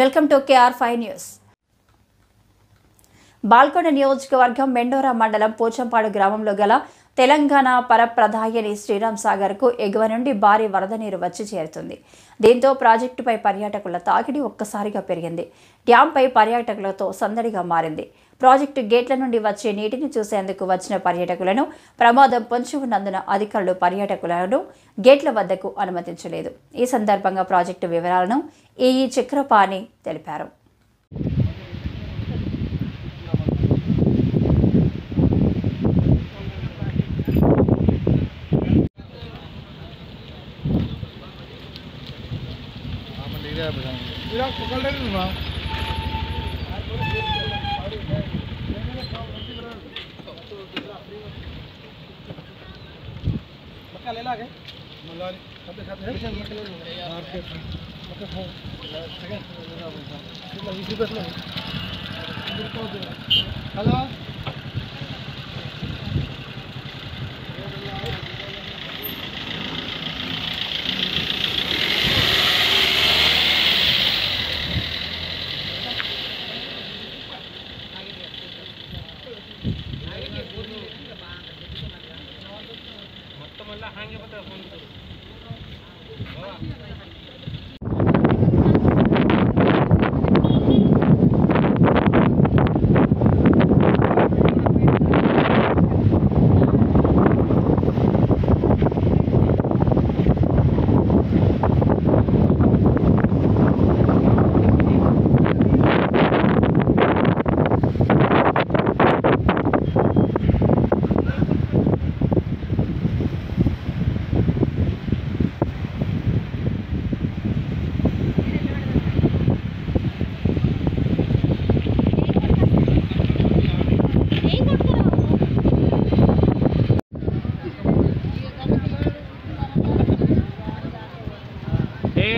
Welcome to KR5 news. Balkonda నియోజకవర్గం మెండోరా మండలం పోచంపాడు గ్రామంలో గల తెలంగాణ పరప్రధాయని శ్రీరామ్ సాగర్కు ఎగువ నుండి భారీ వరద నీరు వచ్చి చేరుతుంది. దీంతో ప్రాజెక్టుపై పర్యాటకుల తాకిడి ఒక్కసారిగా పెరిగింది. డ్యాంపై పర్యాటకులతో సందడిగా మారింది. ప్రాజెక్టు గేట్ల నుండి వచ్చే నీటిని చూసేందుకు వచ్చిన పర్యాటకులను ప్రమాదం పొంచి ఉన్నందున అధికారులు పర్యాటకులను గేట్ల వద్దకు అనుమతించలేదు. ఈ సందర్భంగా ప్రాజెక్టు వివరాలను ఈఈ చక్రపాణి తెలిపారు.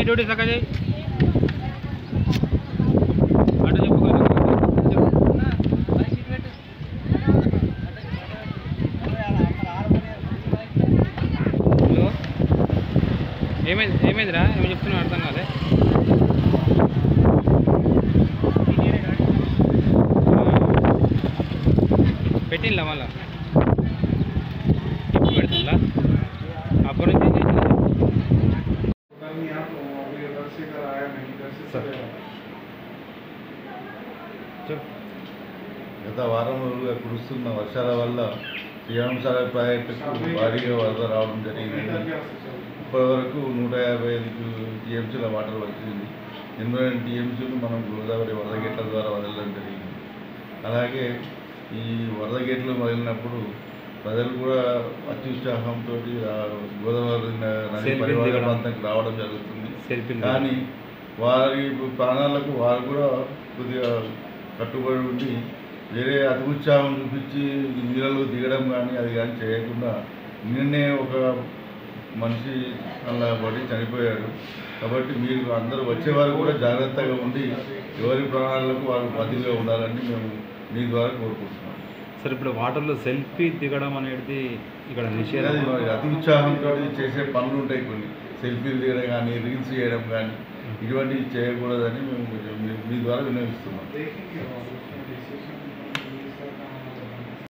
ड्यूटी सका जाए ఏమైందిరా ఏమో చెప్తున్నా అర్థం కాలే. పెట్టిందా మళ్ళా ఇప్పుడు పెడుతుందా అప్పటి నుంచి గత వారం రోజులుగా కురుస్తున్న వర్షాల వల్ల శ్రీరామ్ సాగర్ ప్రాజెక్టుకు భారీగా వరద రావడం జరిగింది. ఇప్పటివరకు 155 టీఎంసీల వాటర్ వచ్చింది. 82 టీఎంసీలు మనం గోదావరి వరద గేట్ల ద్వారా వదలడం జరిగింది. అలాగే ఈ వరద గేట్లు వదిలినప్పుడు ప్రజలు కూడా అత్యుత్సాహంతో గోదావరి నది పరివాహక ప్రాంతానికి రావడం జరుగుతుంది. కానీ వారి ప్రాణాలకు వారు కూడా కొద్దిగా కట్టుబడి ఉండి వేరే అతి ఉత్సాహం చూపించి నీళ్ళలో దిగడం కానీ అది కానీ చేయకుండా నిన్నే ఒక మనిషి అలా పడి చనిపోయాడు. కాబట్టి మీరు అందరూ వచ్చేవారు కూడా జాగ్రత్తగా ఉండి ఎవరి ప్రాణాలకు వారు బదిలీగా ఉండాలని మేము మీ ద్వారా కోరుకుంటున్నాం. సార్, ఇప్పుడు వాటర్లో సెల్ఫీ దిగడం అనేది ఇక్కడ నిషేధం. అతి ఉత్సాహంతో చేసే పనులు ఉంటాయి కొన్ని, సెల్ఫీలు దిగడం కానీ రీల్స్ చేయడం కానీ ఇటువంటివి చేయకూడదని మేము మీ ద్వారా విన్నవిస్తున్నాం.